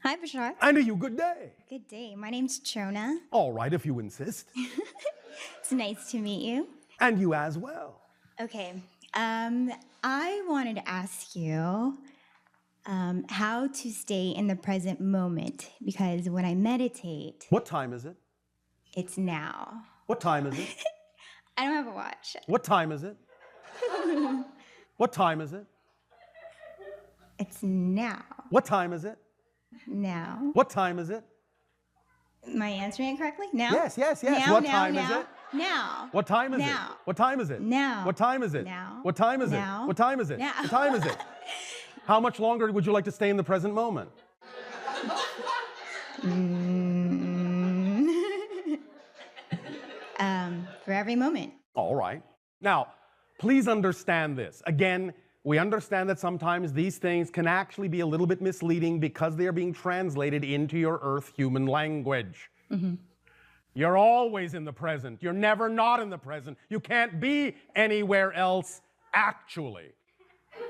Hi, Bashar. And to you, good day. Good day. My name's Chona. All right, if you insist. It's nice to meet you. And you as well. Okay. I wanted to ask you how to stay in the present moment because when I meditate, What time is it? it's now. What time is it? I don't have a watch. What time is it? What time is it? It's now. What time is it? Now. What time is it? Am I answering it correctly? Now? Yes. Now, What now, time now, is it? Now. What time is Now. it? What time is it? Now. What time is it? Now. What time is it? Now. What time is it? Now. What time is it? How much longer would you like to stay in the present moment? For every moment. All right. Now, please understand this. Again, we understand that sometimes these things can actually be a little bit misleading because they are being translated into your earth human language. Mm-hmm. You're always in the present. You're never not in the present. You can't be anywhere else actually.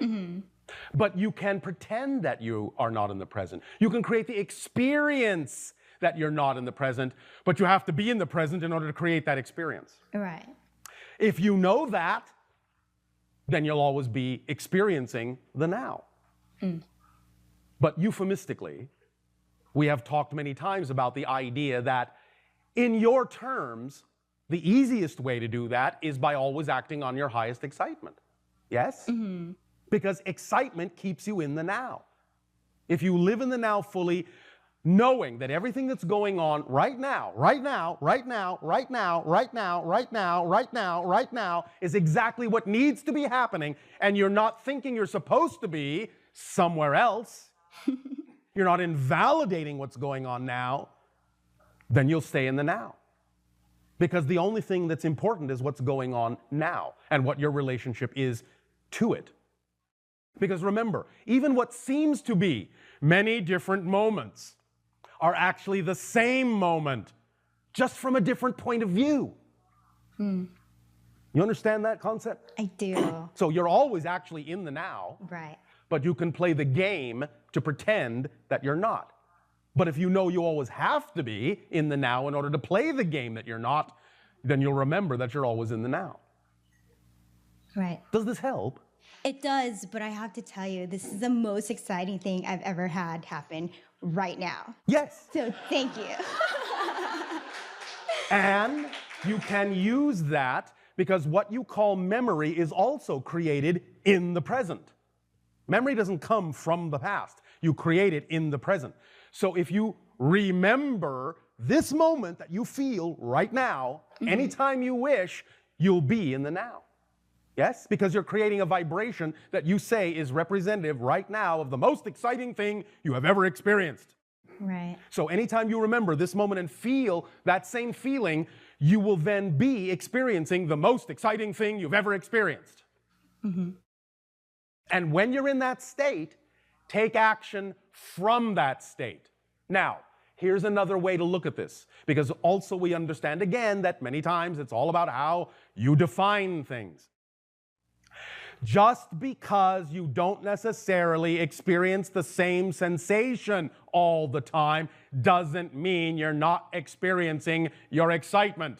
Mm-hmm. But you can pretend that you are not in the present. You can create the experience that you're not in the present, but you have to be in the present in order to create that experience. Right. If you know that, then you'll always be experiencing the now. Mm. But euphemistically, we have talked many times about the idea that in your terms, the easiest way to do that is by always acting on your highest excitement. Yes? Mm-hmm. Because excitement keeps you in the now. If you live in the now fully, knowing that everything that's going on right now is exactly what needs to be happening, and you're not thinking you're supposed to be somewhere else, you're not invalidating what's going on now, then you'll stay in the now. Because the only thing that's important is what's going on now and what your relationship is to it. Because remember, even what seems to be many different moments are actually the same moment, just from a different point of view. You understand that concept? I do. So you're always actually in the now, Right. but you can play the game to pretend that you're not. But if you know you always have to be in the now in order to play the game that you're not, then you'll remember that you're always in the now. Right. Does this help? It does, but I have to tell you, this is the most exciting thing I've ever had happen right now. Yes. So thank you. And you can use that because what you call memory is also created in the present. Memory doesn't come from the past. You create it in the present. So if you remember this moment that you feel right now, anytime you wish, you'll be in the now. Yes? Because you're creating a vibration that you say is representative right now of the most exciting thing you have ever experienced. Right. So anytime you remember this moment and feel that same feeling, you will then be experiencing the most exciting thing you've ever experienced. Mm-hmm. And when you're in that state, take action from that state. Now, here's another way to look at this, because also we understand again that many times it's all about how you define things. Just because you don't necessarily experience the same sensation all the time doesn't mean you're not experiencing your excitement.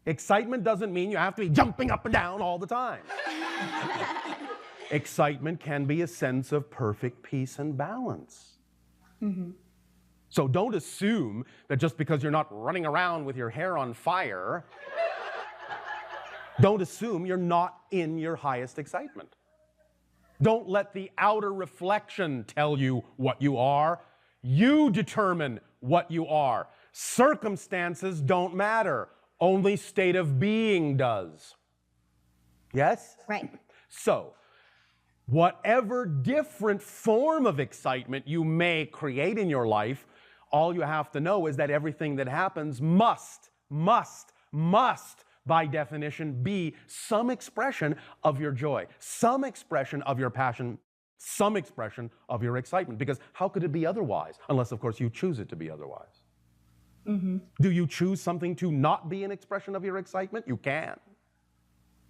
Excitement doesn't mean you have to be jumping up and down all the time. Excitement can be a sense of perfect peace and balance. Mm-hmm. So don't assume that just because you're not running around with your hair on fire, don't assume you're not in your highest excitement. Don't let the outer reflection tell you what you are. You determine what you are. Circumstances don't matter. Only state of being does. Yes? Right. So, whatever different form of excitement you may create in your life, all you have to know is that everything that happens must, by definition, be some expression of your joy, some expression of your passion, some expression of your excitement. Because how could it be otherwise? Unless, of course, you choose it to be otherwise. Mm-hmm. Do you choose something to not be an expression of your excitement? You can.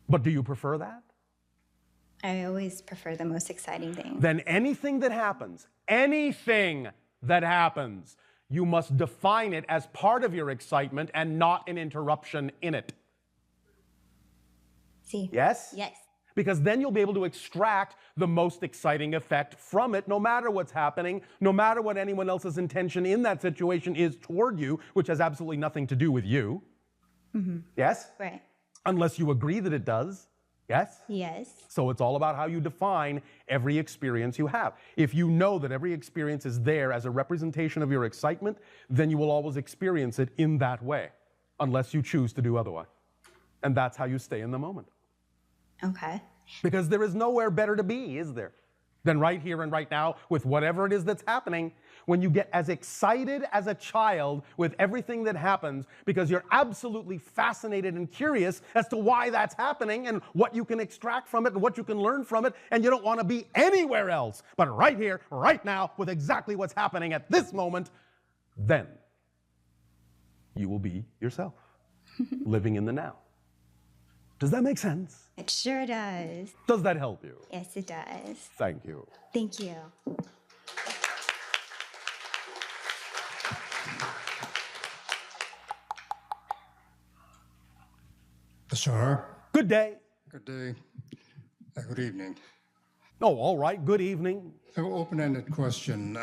But do you prefer that? I always prefer the most exciting thing. Then anything that happens that happens. You must define it as part of your excitement and not an interruption in it. See? Yes? Yes. Because then you'll be able to extract the most exciting effect from it, no matter what's happening, no matter what anyone else's intention in that situation is toward you, which has absolutely nothing to do with you. Yes? Right. Unless you agree that it does. Yes? Yes. So it's all about how you define every experience you have. If you know that every experience is there as a representation of your excitement, then you will always experience it in that way, unless you choose to do otherwise. And that's how you stay in the moment. Okay. Because there is nowhere better to be, is there, than right here and right now with whatever it is that's happening, when you get as excited as a child with everything that happens because you're absolutely fascinated and curious as to why that's happening and what you can extract from it and what you can learn from it, and you don't want to be anywhere else but right here, right now, with exactly what's happening at this moment. Then you will be yourself, living in the now. Does that make sense? It sure does. Does that help you? Yes, it does. Thank you. Thank you. Bashar. Good day. Good day. Good evening. Oh, all right. Good evening. Open-ended question.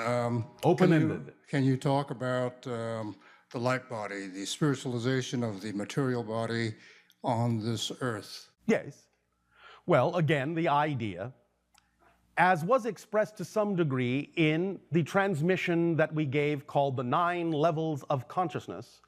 Open-ended. Can you talk about the light body, the spiritualization of the material body on this earth? Yes. Well, again, the idea, as was expressed to some degree in the transmission that we gave called the 9 levels of consciousness,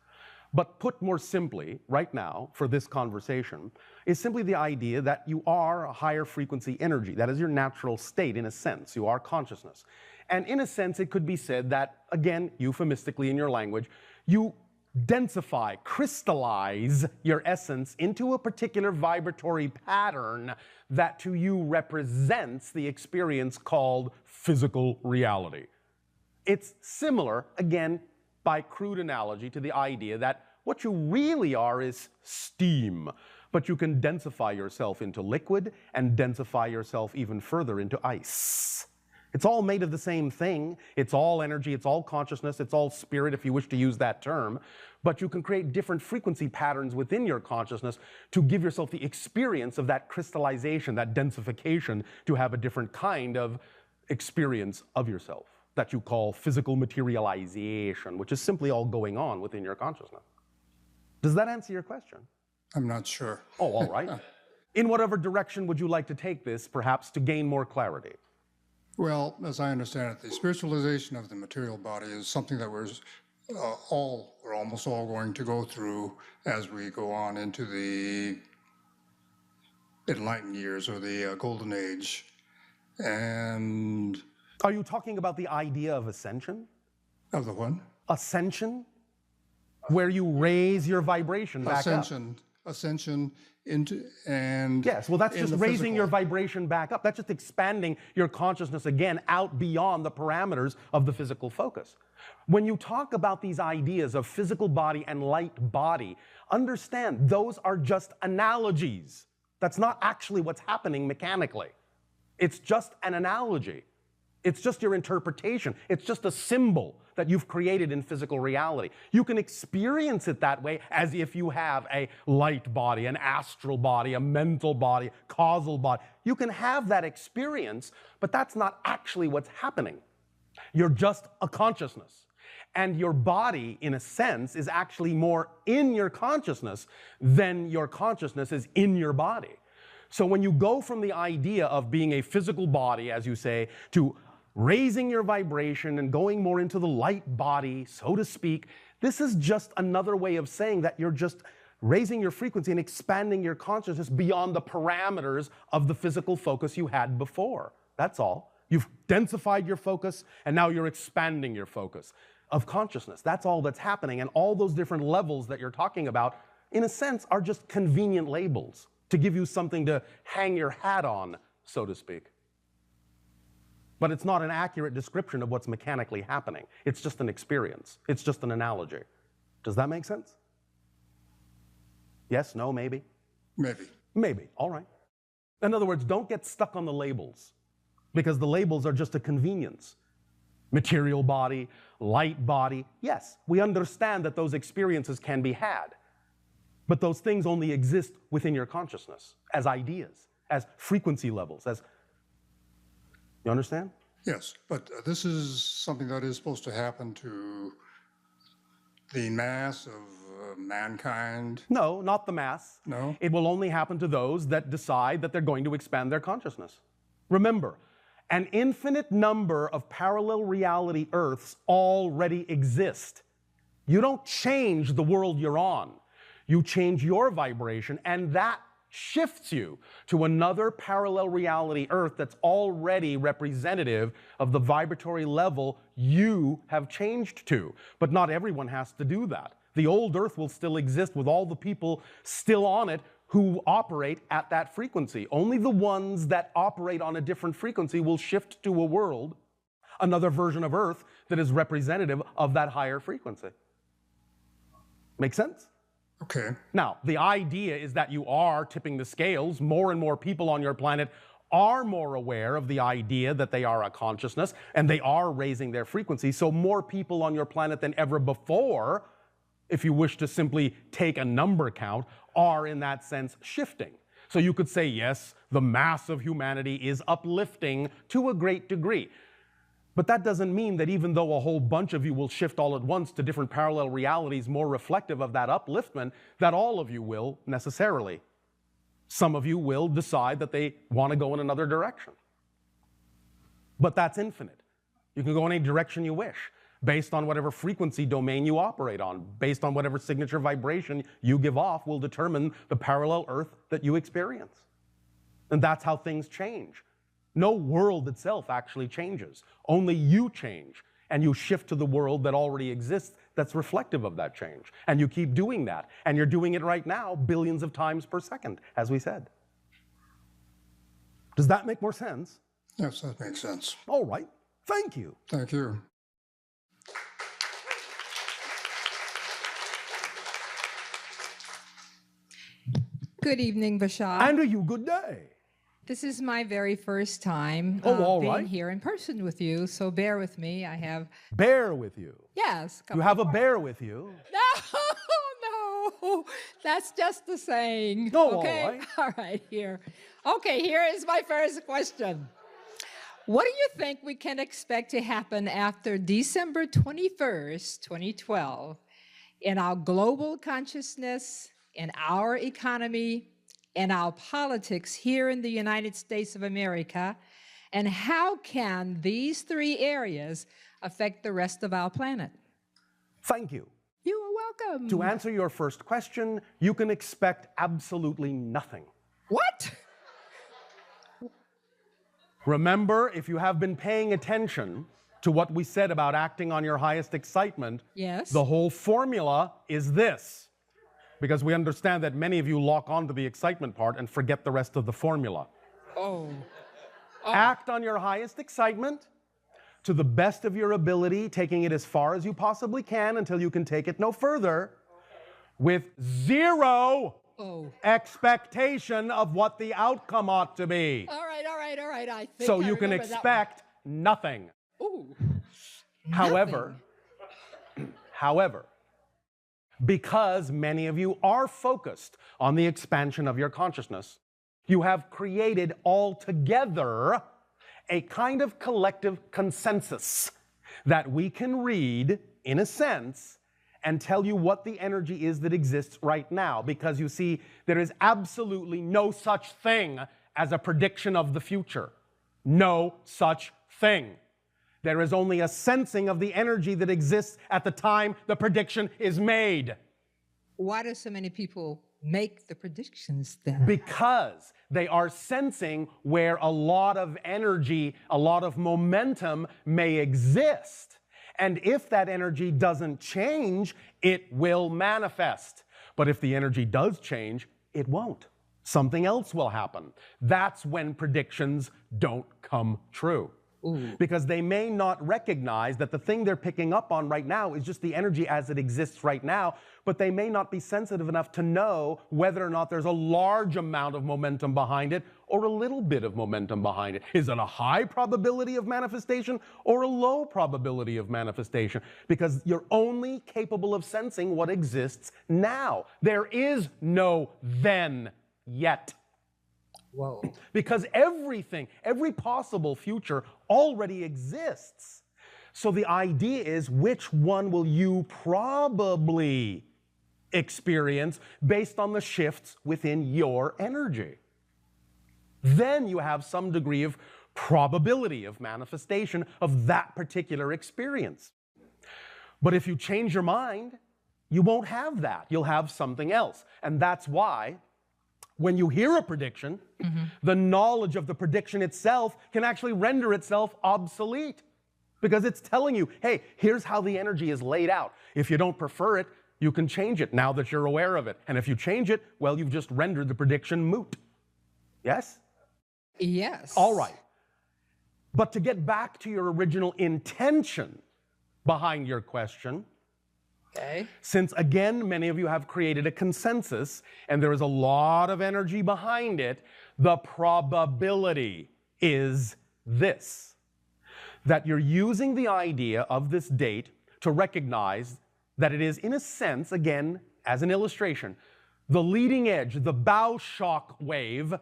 but put more simply right now for this conversation, is simply the idea that you are a higher frequency energy. That is your natural state in a sense. You are consciousness. And in a sense, it could be said that, again, euphemistically in your language, you densify, crystallize your essence into a particular vibratory pattern that to you represents the experience called physical reality. It's similar, again, by crude analogy, to the idea that what you really are is steam, but you can densify yourself into liquid and densify yourself even further into ice. It's all made of the same thing. It's all energy, it's all consciousness, it's all spirit, if you wish to use that term. But you can create different frequency patterns within your consciousness to give yourself the experience of that crystallization, that densification, to have a different kind of experience of yourself that you call physical materialization, which is simply all going on within your consciousness. Does that answer your question? I'm not sure. Oh, all right. In whatever direction would you like to take this, perhaps, to gain more clarity? Well, as I understand it, the spiritualization of the material body is something that we're all, or almost all, going to go through as we go on into the enlightened years or the golden age. And Are you talking about the idea of ascension? of the one? Ascension? Where you raise your vibration back up. Ascension into, and Yes, well, that's in just the raising your physical. vibration back up. That's just expanding your consciousness again out beyond the parameters of the physical focus. When you talk about these ideas of physical body and light body, understand those are just analogies. That's not actually what's happening mechanically. It's just an analogy. It's just your interpretation. It's just a symbol that you've created in physical reality. You can experience it that way as if you have a light body, an astral body, a mental body, causal body. You can have that experience, but that's not actually what's happening. You're just a consciousness. And your body, in a sense, is actually more in your consciousness than your consciousness is in your body. So when you go from the idea of being a physical body, as you say, to raising your vibration and going more into the light body, so to speak, this is just another way of saying that you're just raising your frequency and expanding your consciousness beyond the parameters of the physical focus you had before. That's all. You've densified your focus, and now you're expanding your focus of consciousness. That's all that's happening, and all those different levels that you're talking about, in a sense, are just convenient labels to give you something to hang your hat on, so to speak. But it's not an accurate description of what's mechanically happening. It's just an experience. It's just an analogy. Does that make sense? Yes, no, maybe? Maybe. Maybe, all right. In other words, don't get stuck on the labels, because the labels are just a convenience. material body, light body. Yes, we understand that those experiences can be had, but those things only exist within your consciousness as ideas, as frequency levels, as, you understand? Yes, but this is something that is supposed to happen to the mass of mankind. No, not the mass. No? It will only happen to those that decide that they're going to expand their consciousness. Remember, an infinite number of parallel reality Earths already exist. You don't change the world you're on. You change your vibration, and that shifts you to another parallel reality Earth that's already representative of the vibratory level you have changed to. But not everyone has to do that. The old Earth will still exist with all the people still on it who operate at that frequency. Only the ones that operate on a different frequency will shift to a world, another version of Earth that is representative of that higher frequency. Make sense? Okay. Now, the idea is that you are tipping the scales. More and more people on your planet are more aware of the idea that they are a consciousness, and they are raising their frequency. So more people on your planet than ever before, if you wish to simply take a number count, are in that sense shifting. So you could say, yes, the mass of humanity is uplifting to a great degree. But that doesn't mean that even though a whole bunch of you will shift all at once to different parallel realities more reflective of that upliftment, that all of you will necessarily. Some of you will decide that they want to go in another direction. But that's infinite. You can go in any direction you wish, based on whatever frequency domain you operate on, based on whatever signature vibration you give off will determine the parallel Earth that you experience. And that's how things change. No world itself actually changes. Only you change, and you shift to the world that already exists that's reflective of that change. And you keep doing that. And you're doing it right now billions of times per second, as we said. Does that make more sense? Yes, that makes sense. All right. Thank you. Thank you. Good evening, Bashar. And to you, good day. This is my very first time all being right. here in person with you, so bear with me. I have, Bear with you. yes. You have a bear with you. No, that's just the saying. No, okay? all right. All right, here. Okay, here is my first question. What do you think we can expect to happen after December 21st, 2012, in our global consciousness, in our economy, in our politics here in the United States of America, and how can these three areas affect the rest of our planet? Thank you. You are welcome. To answer your first question, you can expect absolutely nothing. What? Remember, if you have been paying attention to what we said about acting on your highest excitement, Yes. the whole formula is this. Because we understand that many of you lock onto the excitement part and forget the rest of the formula. Oh. Act on your highest excitement to the best of your ability, taking it as far as you possibly can until you can take it no further, with zero expectation of what the outcome ought to be. All right. I think So I you can remember that expect nothing. one. Ooh. However, because many of you are focused on the expansion of your consciousness, you have created altogether a kind of collective consensus that we can read, in a sense, and tell you what the energy is that exists right now. Because you see, there is absolutely no such thing as a prediction of the future. No such thing. There is only a sensing of the energy that exists at the time the prediction is made. Why do so many people make the predictions then? Because they are sensing where a lot of energy, a lot of momentum may exist. And if that energy doesn't change, it will manifest. But if the energy does change, it won't. Something else will happen. That's when predictions don't come true. Ooh. Because they may not recognize that the thing they're picking up on right now is just the energy as it exists right now, but they may not be sensitive enough to know whether or not there's a large amount of momentum behind it or a little bit of momentum behind it. Is it a high probability of manifestation or a low probability of manifestation? Because you're only capable of sensing what exists now. There is no then yet. Whoa. Because everything, every possible future already exists. So the idea is, which one will you probably experience based on the shifts within your energy? Then you have some degree of probability of manifestation of that particular experience. But if you change your mind, you won't have that. You'll have something else. And that's why when you hear a prediction, the knowledge of the prediction itself can actually render itself obsolete. Because it's telling you, hey, here's how the energy is laid out. If you don't prefer it, you can change it now that you're aware of it. And if you change it, well, you've just rendered the prediction moot. Yes? Yes. All right. But to get back to your original intention behind your question, Okay. since again, many of you have created a consensus and there is a lot of energy behind it, the probability is this: that you're using the idea of this date to recognize that it is, in a sense, again, as an illustration, the leading edge, the bow shock wave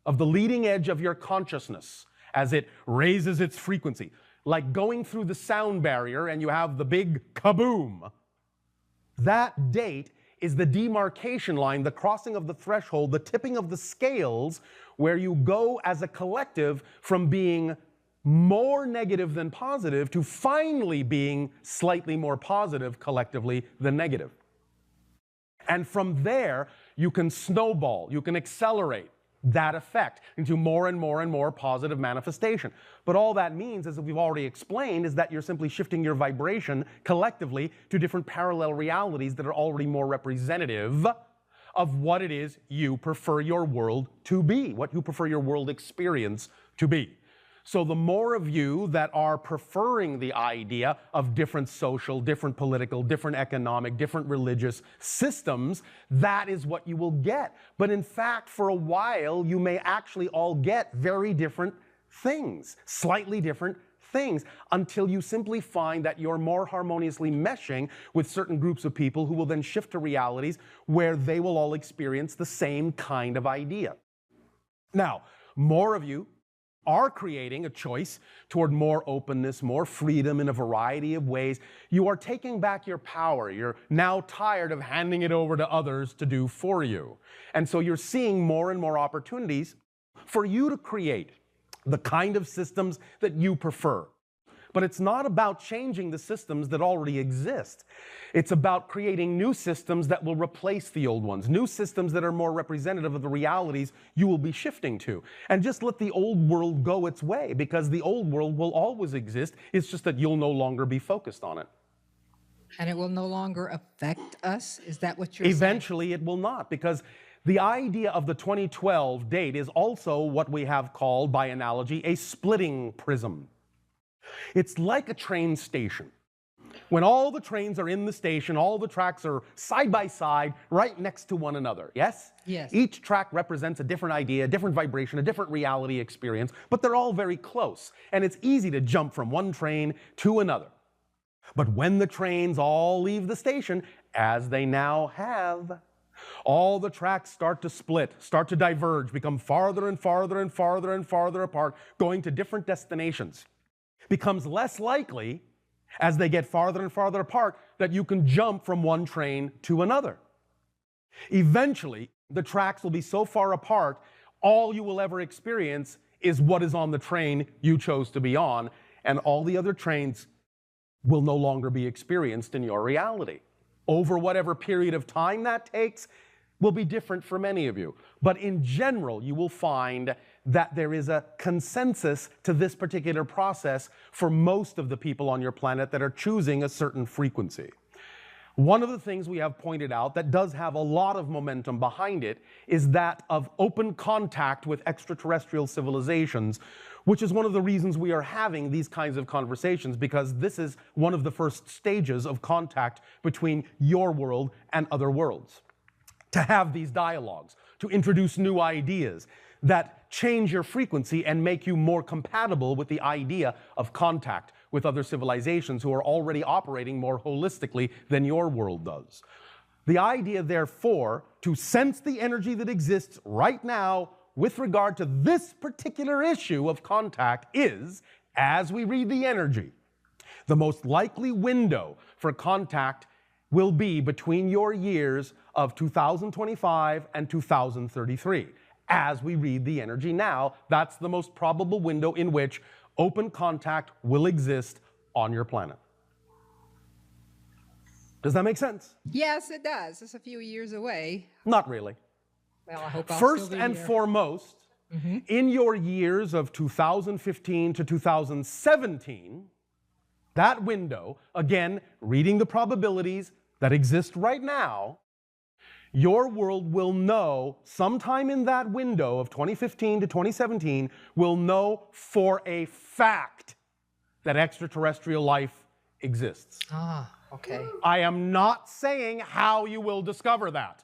of the leading edge of your consciousness as it raises its frequency. Like going through the sound barrier and you have the big kaboom. That date is the demarcation line, the crossing of the threshold, the tipping of the scales, where you go as a collective from being more negative than positive to finally being slightly more positive collectively than negative. And from there, you can snowball, you can accelerate that effect into more and more and more positive manifestation. But all that means, as we've already explained, is that you're simply shifting your vibration collectively to different parallel realities that are already more representative of what it is you prefer your world to be, what you prefer your world experience to be. So the more of you that are preferring the idea of different social, different political, different economic, different religious systems, that is what you will get. But in fact, for a while, you may actually all get very different things, slightly different things, until you simply find that you're more harmoniously meshing with certain groups of people who will then shift to realities where they will all experience the same kind of idea. Now, more of you are creating a choice toward more openness, more freedom in a variety of ways. You are taking back your power. You're now tired of handing it over to others to do for you. And so you're seeing more and more opportunities for you to create the kind of systems that you prefer. But it's not about changing the systems that already exist. It's about creating new systems that will replace the old ones, new systems that are more representative of the realities you will be shifting to. And just let the old world go its way, because the old world will always exist. It's just that you'll no longer be focused on it. And it will no longer affect us? Is that what you're saying? Eventually, it will not, because the idea of the 2012 date is also what we have called, by analogy, a splitting prism. It's like a train station. When all the trains are in the station, all the tracks are side by side, right next to one another, yes? Yes. Each track represents a different idea, a different vibration, a different reality experience, but they're all very close, and it's easy to jump from one train to another. But when the trains all leave the station, as they now have, all the tracks start to split, start to diverge, become farther and farther and farther and farther apart, going to different destinations. Becomes less likely, as they get farther and farther apart, that you can jump from one train to another. Eventually, the tracks will be so far apart, all you will ever experience is what is on the train you chose to be on, and all the other trains will no longer be experienced in your reality. Over whatever period of time that takes will be different for many of you. But in general, you will find that there is a consensus to this particular process for most of the people on your planet that are choosing a certain frequency. One of the things we have pointed out that does have a lot of momentum behind it is that of open contact with extraterrestrial civilizations, which is one of the reasons we are having these kinds of conversations, because this is one of the first stages of contact between your world and other worlds. To have these dialogues, to introduce new ideas that change your frequency and make you more compatible with the idea of contact with other civilizations who are already operating more holistically than your world does. The idea, therefore, to sense the energy that exists right now with regard to this particular issue of contact is, as we read the energy, the most likely window for contact will be between your years of 2025 and 2033. As we read the energy now, that's the most probable window in which open contact will exist on your planet. Does that make sense? Yes, it does. It's a few years away. Not really. Well, I hope I'll still First be and here. foremost, in your years of 2015 to 2017, that window, again, reading the probabilities that exist right now, your world will know sometime in that window of 2015 to 2017, will know for a fact that extraterrestrial life exists. Ah, okay. I am not saying how you will discover that.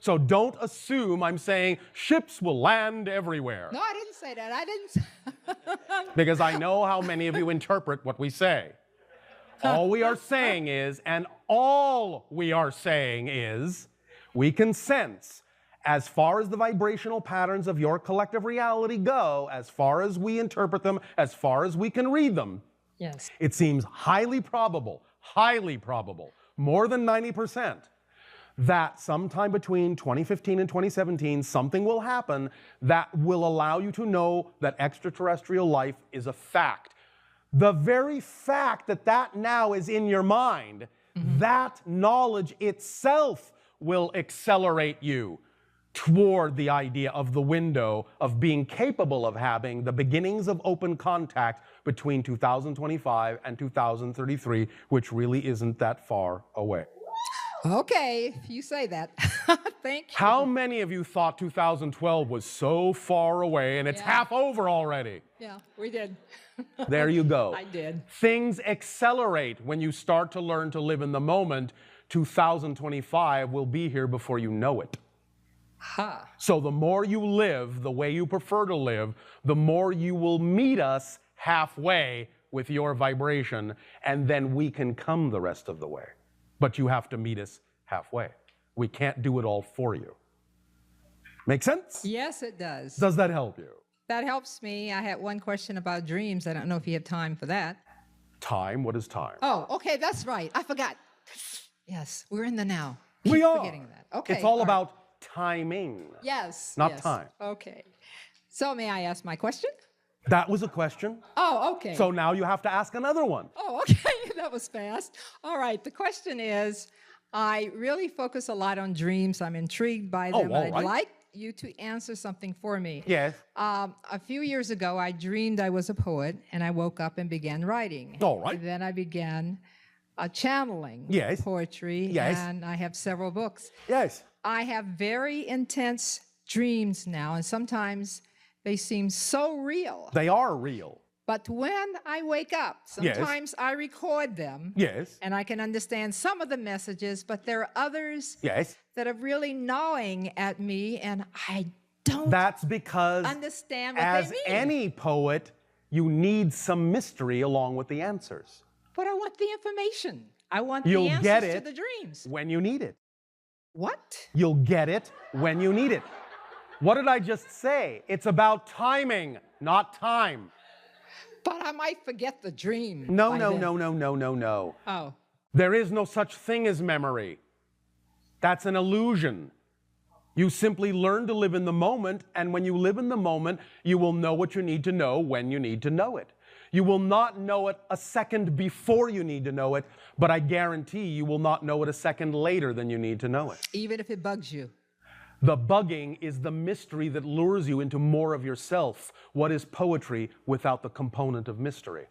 So don't assume I'm saying ships will land everywhere. No, I didn't say that. I didn't. Because I know how many of you interpret what we say. All we are saying is, and all we are saying is, we can sense, as far as the vibrational patterns of your collective reality go, as far as we interpret them, as far as we can read them, Yes. it seems highly probable, more than 90%, that sometime between 2015 and 2017, something will happen that will allow you to know that extraterrestrial life is a fact. The very fact that that now is in your mind, that knowledge itself will accelerate you toward the idea of the window of being capable of having the beginnings of open contact between 2025 and 2033, which really isn't that far away. Okay, if you say that. Thank you. How many of you thought 2012 was so far away and it's Yeah. half over already? Yeah, we did. There you go. I did. Things accelerate when you start to learn to live in the moment. 2025 will be here before you know it. Ha. So the more you live the way you prefer to live, the more you will meet us halfway with your vibration, and then we can come the rest of the way. But you have to meet us halfway. We can't do it all for you. Make sense? Yes, it does. Does that help you? That helps me. I had one question about dreams. I don't know if you have time for that. Time? What is time? Oh, okay, that's right. I forgot. Yes, we're in the now. We Keep are. forgetting that. Okay. It's all right. about timing. Yes. not yes. time. Okay. So may I ask my question? That was a question. Oh, okay. So now you have to ask another one. Oh, okay. That was fast. All right. The question is, I really focus a lot on dreams. I'm intrigued by them. all I'd right. like you to answer something for me. Yes. A few years ago, I dreamed I was a poet, and I woke up and began writing. All right. Then I began channeling Yes. poetry, Yes. and I have several books. Yes. I have very intense dreams now, and sometimes they seem so real. They are real. But when I wake up, Yes. sometimes I record them. Yes. And I can understand some of the messages, but there are others Yes. that are really gnawing at me, and I don't That's because understand what as they mean. any poet, you need some mystery along with the answers. But I want the information. I want You'll the answers get to it the dreams. when you need it. What? You'll get it when you need it. What did I just say? It's about timing, not time. But I might forget the dream. No, by no, then. no, no, no, no, no. Oh, There is no such thing as memory. That's an illusion. You simply learn to live in the moment, and when you live in the moment, you will know what you need to know when you need to know it. You will not know it a second before you need to know it, but I guarantee you will not know it a second later than you need to know it. even if it bugs you. The bugging is the mystery that lures you into more of yourself. What is poetry without the component of mystery?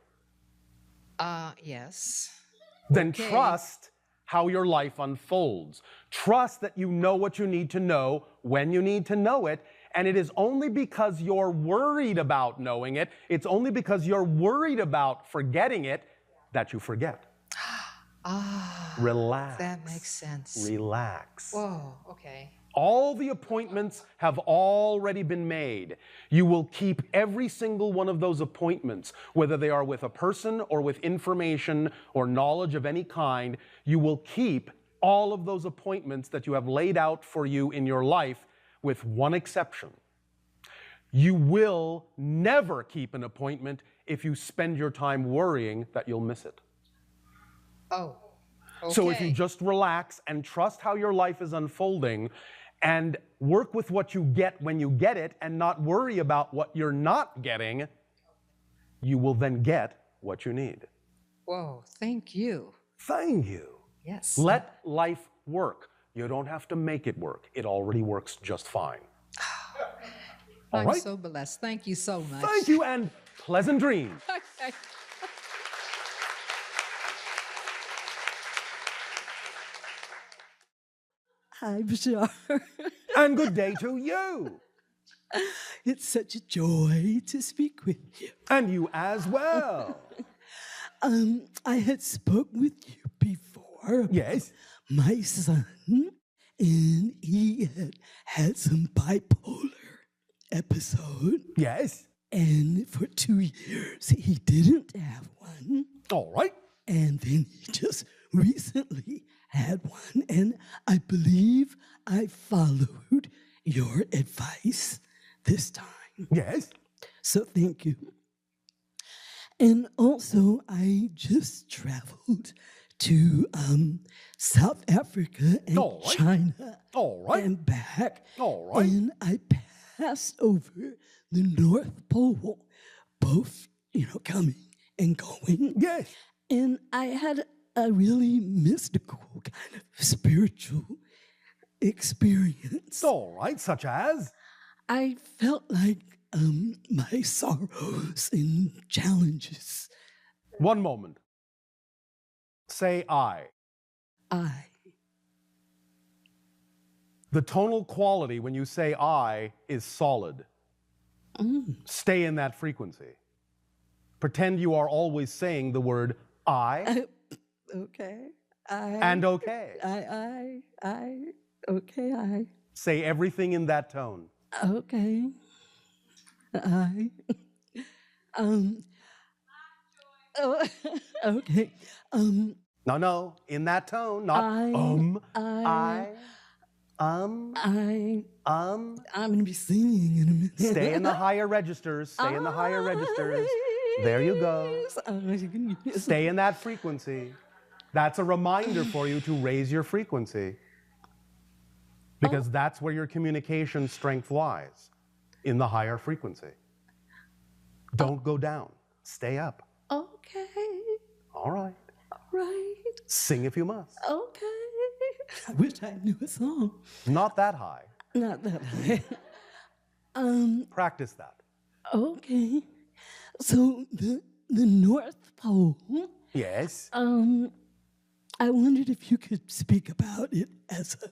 Yes. Then Okay. trust how your life unfolds. Trust that you know what you need to know when you need to know it, and it is only because you're worried about knowing it, it's only because you're worried about forgetting it that you forget. Relax. That makes sense. Relax. Whoa, okay. All the appointments have already been made. You will keep every single one of those appointments, whether they are with a person or with information or knowledge of any kind. You will keep all of those appointments that you have laid out for you in your life, with one exception. You will never keep an appointment if you spend your time worrying that you'll miss it. Oh, okay. So if you just relax and trust how your life is unfolding and work with what you get when you get it and not worry about what you're not getting, you will then get what you need. Whoa, thank you. Thank you. Yes. Let life work. You don't have to make it work. It already works just fine. All I'm right? so blessed. Thank you so much. Thank you, and pleasant dreams. Okay. Hi, Bashar. And good day to you. It's such a joy to speak with you. And you as well. I had spoken with you before about Yes. my son, and he had some bipolar episode, Yes. and for 2 years he didn't have one, All right. and then he just recently had one, and I believe I followed your advice this time. Yes. So thank you. And also, I just traveled to South Africa and All right. China All right. and back. All right. And I passed over the North Pole, both, coming and going. Yes. And I had a really mystical kind of spiritual experience. All right. Such as? I felt like my sorrows and challenges, One moment. Say I. I, The tonal quality when you say I is solid. Stay in that frequency. Pretend you are always saying the word I okay, and okay. okay, Say everything in that tone. okay, oh, okay, No, in that tone, not I'm gonna be singing in a minute. Stay in the higher registers. Stay in the higher registers. There you go. Stay in that frequency. That's a reminder for you to raise your frequency. Because that's where your communication strength lies, in the higher frequency. Don't go down. Stay up. Okay, All right. right, Sing if you must. okay. I wish I knew a song. Not that high. Not that high. Practice that. Okay. So the North Pole, Yes. I wondered if you could speak about it as a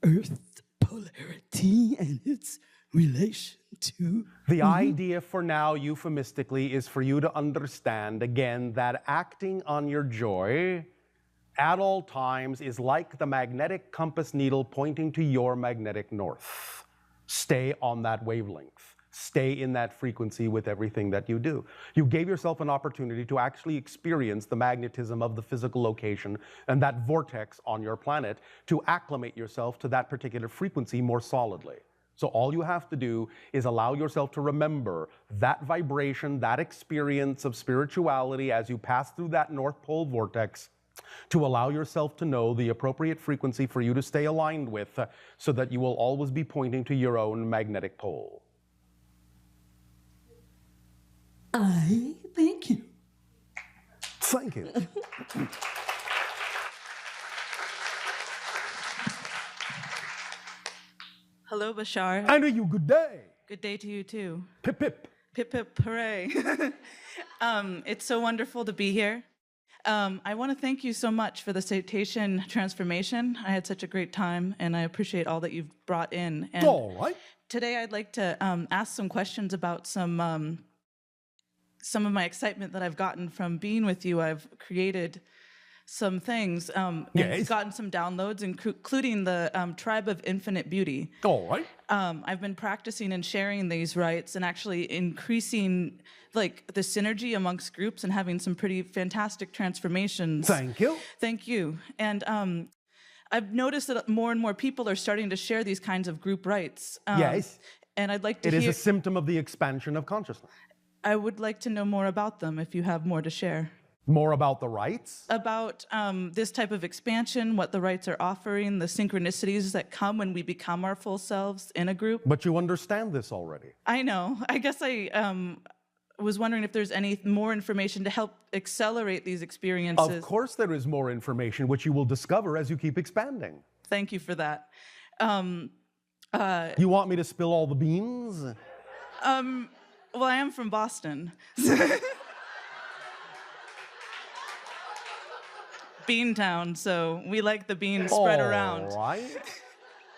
Earth polarity and its relation to... The idea for now, euphemistically, is for you to understand, again, that acting on your joy at all times is like the magnetic compass needle pointing to your magnetic north. Stay on that wavelength. Stay in that frequency with everything that you do. You gave yourself an opportunity to actually experience the magnetism of the physical location and that vortex on your planet to acclimate yourself to that particular frequency more solidly. So all you have to do is allow yourself to remember that vibration, that experience of spirituality as you pass through that North Pole vortex, to allow yourself to know the appropriate frequency for you to stay aligned with so that you will always be pointing to your own magnetic pole. I thank you. Thank you. Hello, Bashar. And a you good day. Good day to you too. Pip pip. Pip pip hooray. It's so wonderful to be here. I want to thank you so much for the citation transformation. I had such a great time, and I appreciate all that you've brought in. And All right. today I'd like to ask some questions about some of my excitement that I've gotten from being with you. I've created some things, and Yes. gotten some downloads, including the Tribe of Infinite Beauty. All right. I've been practicing and sharing these rights and actually increasing like the synergy amongst groups and having some pretty fantastic transformations. Thank you. Thank you. And I've noticed that more and more people are starting to share these kinds of group rights. Yes. And I'd like to It is hear, a symptom of the expansion of consciousness. I would like to know more about them if you have more to share. More about the rights? About this type of expansion, what the rights are offering, the synchronicities that come when we become our full selves in a group. But you understand this already. I know. I guess I was wondering if there's any more information to help accelerate these experiences. Of course there is more information, which you will discover as you keep expanding. Thank you for that. You want me to spill all the beans? Well, I am from Boston. Beantown, so we like the beans spread around. All right.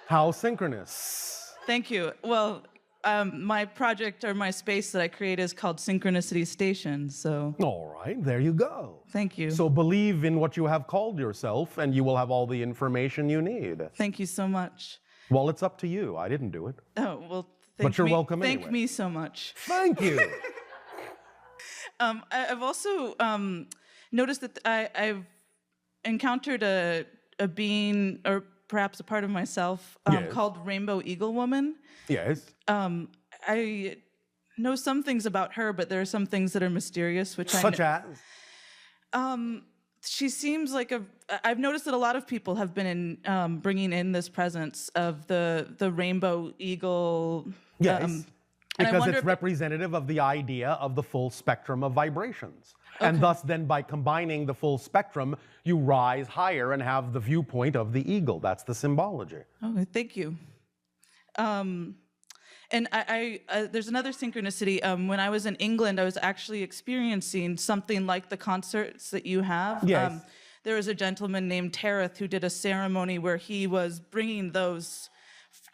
How synchronous. Thank you. Well, my project or my space that I create is called Synchronicity Station, so All right, there you go. thank you. So believe in what you have called yourself, and you will have all the information you need. Thank you so much. Well, it's up to you. I didn't do it. Oh, well, thank you're me, welcome Thank anyway. me so much. Thank you. I've also noticed that I've encountered a being, or perhaps a part of myself, Yes. called Rainbow Eagle Woman. Yes. I know some things about her, but there are some things that are mysterious, which Such as? she seems like I've noticed that a lot of people have been in bringing in this presence of the rainbow eagle. Yes. and I Because wonder it's if- representative of the idea of the full spectrum of vibrations. And thus, then, by combining the full spectrum, you rise higher and have the viewpoint of the eagle. That's the symbology. Oh, thank you. And there's another synchronicity. When I was in England, I was actually experiencing something like the concerts that you have. Yes. There was a gentleman named Tareth who did a ceremony where he was bringing those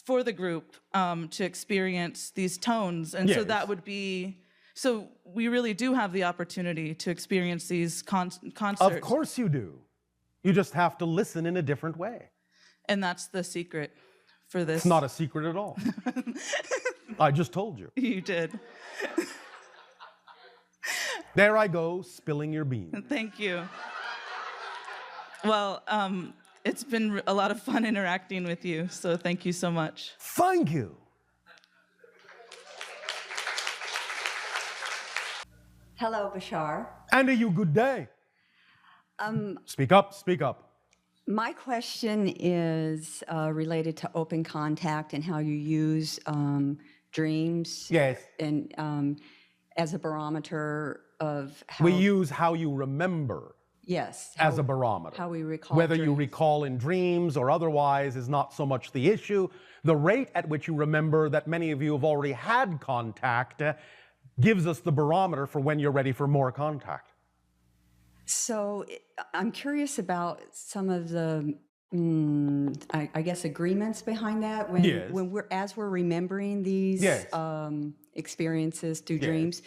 for the group to experience these tones. And so Yes. that would be, so we really do have the opportunity to experience these concerts. Of course you do. You just have to listen in a different way. And that's the secret for this. It's not a secret at all. I just told you. You did. There I go, spilling your beans. Thank you. Well, it's been a lot of fun interacting with you, so thank you so much. Thank you. Hello, Bashar. And a you good day. Speak up, speak up. My question is related to open contact and how you use dreams Yes. and as a barometer of how. We use how you remember yes as how- a barometer. how we recall Whether you dreams. recall in dreams or otherwise is not so much the issue. The rate at which you remember that many of you have already had contact gives us the barometer for when you're ready for more contact. So I'm curious about some of the, I guess, agreements behind that. When Yes. as we're remembering these Yes. experiences through Yes. dreams,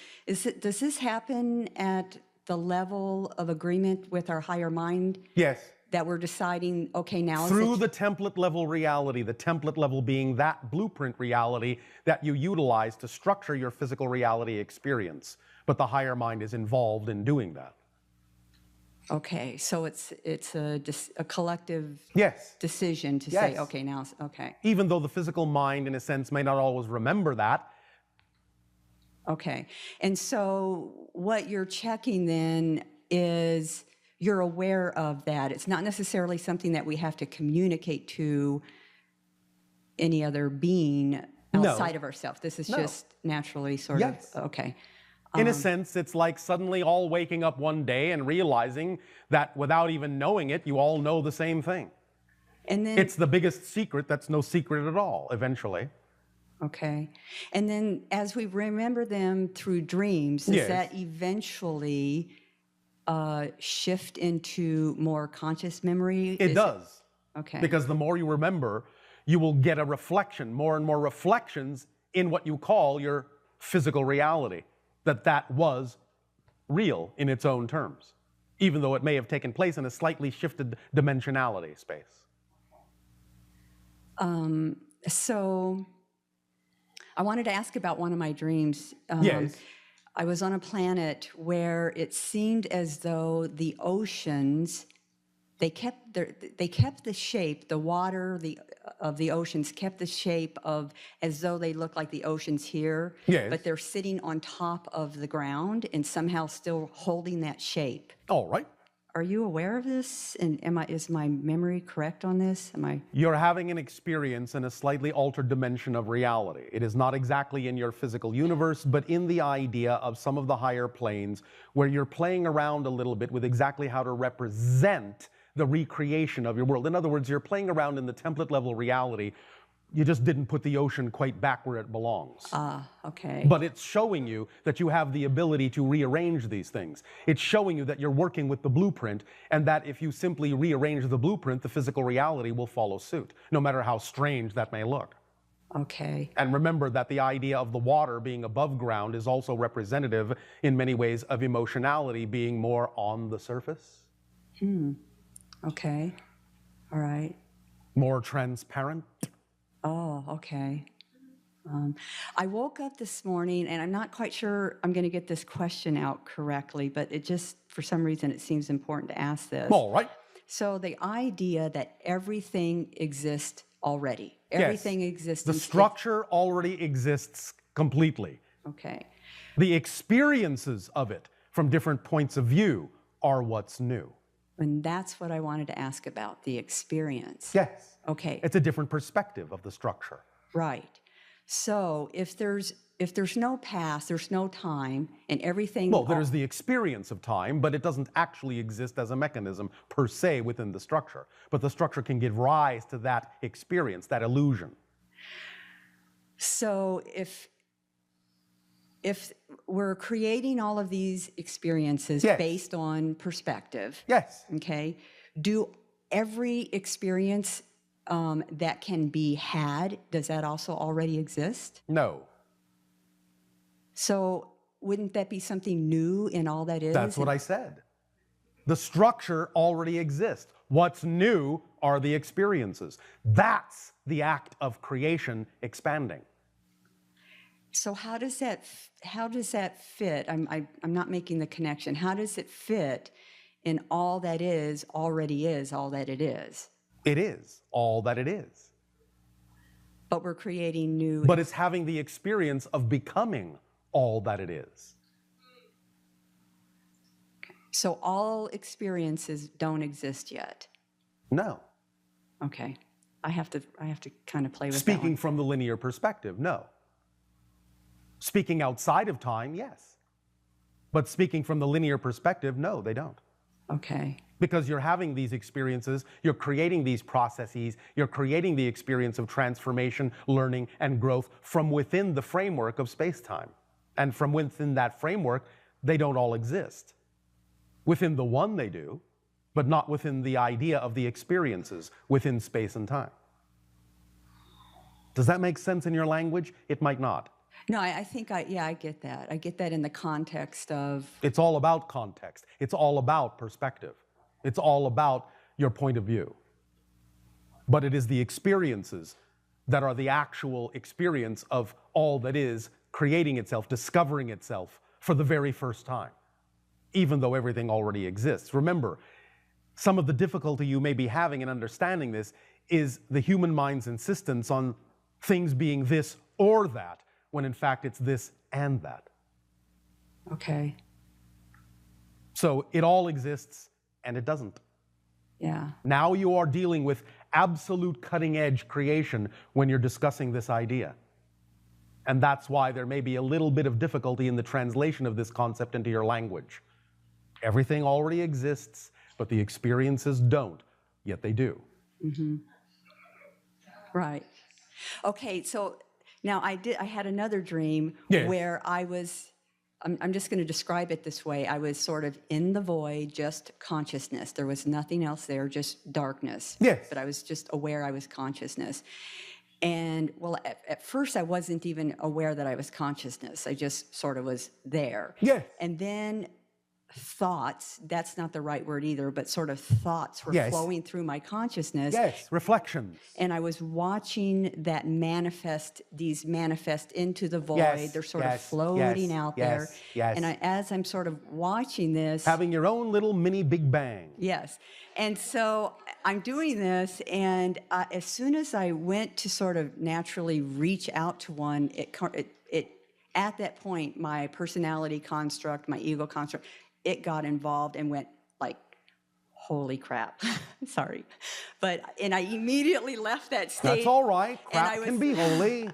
does this happen at the level of agreement with our higher mind Yes. that we're deciding, okay, now Through is the template level reality, the template level being that blueprint reality that you utilize to structure your physical reality experience. But the higher mind is involved in doing that. okay? So it's a collective Yes. decision to say, Yes. okay, now okay. Even though the physical mind, in a sense, may not always remember that. Okay. And so what you're checking then is you're aware of that. It's not necessarily something that we have to communicate to any other being No. outside of ourselves. This is No. just naturally sort Yes. of, okay. In a sense, it's like suddenly all waking up one day and realizing that without even knowing it, you all know the same thing. And then, It's the biggest secret that's no secret at all, eventually. okay. And then as we remember them through dreams, Yes. does that eventually shift into more conscious memory? It does. Okay. Because the more you remember, you will get a reflection, more and more reflections in what you call your physical reality, that was real in its own terms, even though it may have taken place in a slightly shifted dimensionality space. So I wanted to ask about one of my dreams. Yes. I was on a planet where it seemed as though the oceans, they kept the shape, the water of the oceans kept the shape of as though they look like the oceans here, Yes. but they're sitting on top of the ground and somehow still holding that shape. All right. Are you aware of this? And is my memory correct on this? You're having an experience in a slightly altered dimension of reality. It is not exactly in your physical universe, but in the idea of some of the higher planes where you're playing around a little bit with exactly how to represent the recreation of your world. In other words, you're playing around in the template level reality. You just didn't put the ocean quite back where it belongs. Okay. But it's showing you that you have the ability to rearrange these things. It's showing you that you're working with the blueprint, and that if you simply rearrange the blueprint, the physical reality will follow suit, no matter how strange that may look. Okay. And remember that the idea of the water being above ground is also representative in many ways of emotionality being more on the surface. Okay. All right. More transparent. Oh, okay. I woke up this morning, and I'm not quite sure I'm going to get this question out correctly, but it just, for some reason, it seems important to ask this. All right. So the idea that everything exists already. Everything exists. The structure already exists completely. Okay. The experiences of it from different points of view are what's new. And that's what I wanted to ask about, the experience. Yes. Okay. It's a different perspective of the structure. Right. So if there's no past, there's no time, and everything. Well, there's the experience of time, but it doesn't actually exist as a mechanism per se within the structure. But the structure can give rise to that experience, that illusion. So if we're creating all of these experiences Yes. based on perspective, Yes. okay, do every experience that can be had, does that also already exist? No. So wouldn't that be something new in all that is? That's what I said. The structure already exists. What's new are the experiences. That's the act of creation expanding. So how does that fit? I'm not making the connection. How does it fit in all that is already is all that it is? It is all that it is. But we're creating new. But it's having the experience of becoming all that it is. So all experiences don't exist yet. No. Okay. I have to kind of play with that Speaking one. from the linear perspective, no. Speaking outside of time, yes. But speaking from the linear perspective, no, they don't. Okay. Because you're having these experiences, you're creating these processes, you're creating the experience of transformation, learning, and growth from within the framework of space-time. And from within that framework, they don't all exist. Within the one they do, but not within the idea of the experiences within space and time. Does that make sense in your language? It might not. No, I think I get that. I get that in the context of. It's all about context. It's all about perspective. It's all about your point of view. But it is the experiences that are the actual experience of all that is creating itself, discovering itself for the very first time, even though everything already exists. Remember, some of the difficulty you may be having in understanding this is the human mind's insistence on things being this or that, when in fact it's this and that. Okay. So it all exists and it doesn't. Yeah. Now you are dealing with absolute cutting edge creation when you're discussing this idea. And that's why there may be a little bit of difficulty in the translation of this concept into your language. Everything already exists, but the experiences don't, yet they do. Mm-hmm. Right. Okay, so now I had another dream Yes. where I was I'm just going to describe it this way. I was sort of in the void, just consciousness. There was nothing else there, just darkness. Yes. But I was just aware I was consciousness. And well, at first I wasn't even aware that I was consciousness. I just sort of was there. Yes. And then thoughts, that's not the right word either, but sort of thoughts were Yes. flowing through my consciousness. Yes, reflections. And I was watching that manifest into the void. Yes, They're sort of yes, floating yes, out yes, there. yes. And as I'm sort of watching this, Having your own little mini Big Bang. yes. And so I'm doing this, and as soon as I went to sort of naturally reach out to one, it at that point, my personality construct, my ego construct, it got involved and went like, holy crap. Sorry. And I immediately left that state. That's all right. and Crap I was- can be holy.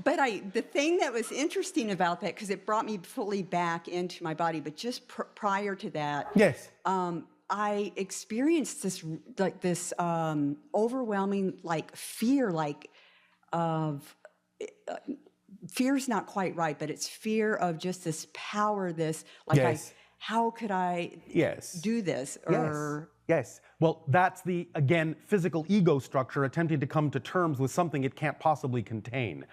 But the thing that was interesting about that, because it brought me fully back into my body, but just prior to that, Yes. I experienced this overwhelming fear, fear's not quite right, but it's fear of just this power, Yes. how could I Yes. do this? Yes. Well, that's the, again, physical ego structure attempting to come to terms with something it can't possibly contain.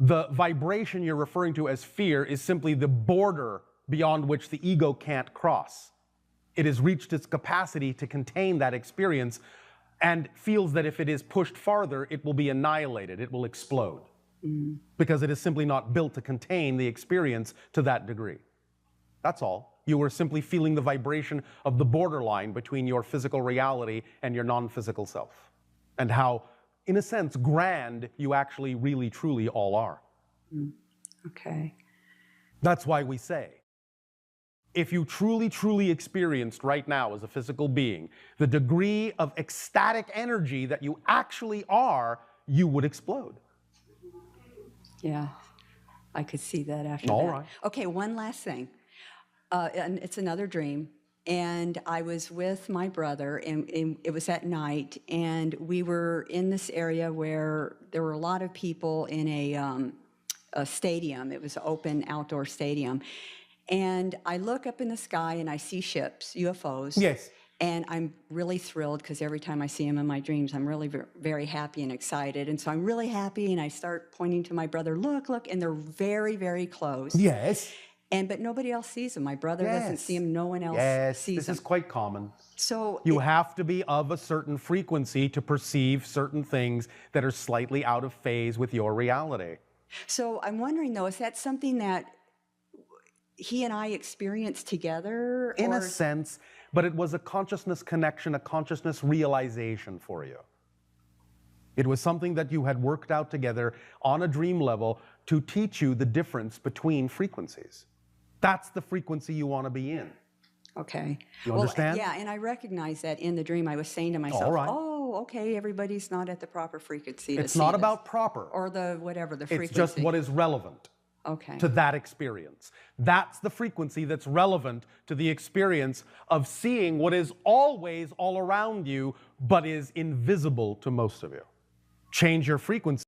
The vibration you're referring to as fear is simply the border beyond which the ego can't cross. It has reached its capacity to contain that experience and feels that if it is pushed farther, it will be annihilated, it will explode. Because it is simply not built to contain the experience to that degree. That's all. You were simply feeling the vibration of the borderline between your physical reality and your non-physical self. And how, in a sense, grand you actually really truly all are. Okay. That's why we say, if you truly experienced right now as a physical being the degree of ecstatic energy that you actually are, you would explode. Yeah, I could see that after All that. right. Okay, one last thing. And it's another dream. And I was with my brother, and it was at night, and we were in this area where there were a lot of people in a stadium. It was an open outdoor stadium. And I look up in the sky, and I see ships, UFOs. Yes. And I'm really thrilled because every time I see him in my dreams, I'm really very happy and excited. And so I'm really happy, and I start pointing to my brother, look, and they're very, very close. Yes. But nobody else sees them. My brother doesn't see them. No one else sees This them. is quite common. So You have to be of a certain frequency to perceive certain things that are slightly out of phase with your reality. So I'm wondering, though, is that something that he and I experienced together? In a sense, but it was a consciousness connection, a consciousness realization for you. It was something that you had worked out together on a dream level to teach you the difference between frequencies. That's the frequency you want to be in. Okay. You understand? Yeah, and I recognize that in the dream. I was saying to myself, All right. oh, okay, everybody's not at the proper frequency to It's see not this. about proper. Or the frequency. It's just what is relevant Okay. to that experience. That's the frequency that's relevant to the experience of seeing what is always all around you, but is invisible to most of you. Change your frequency.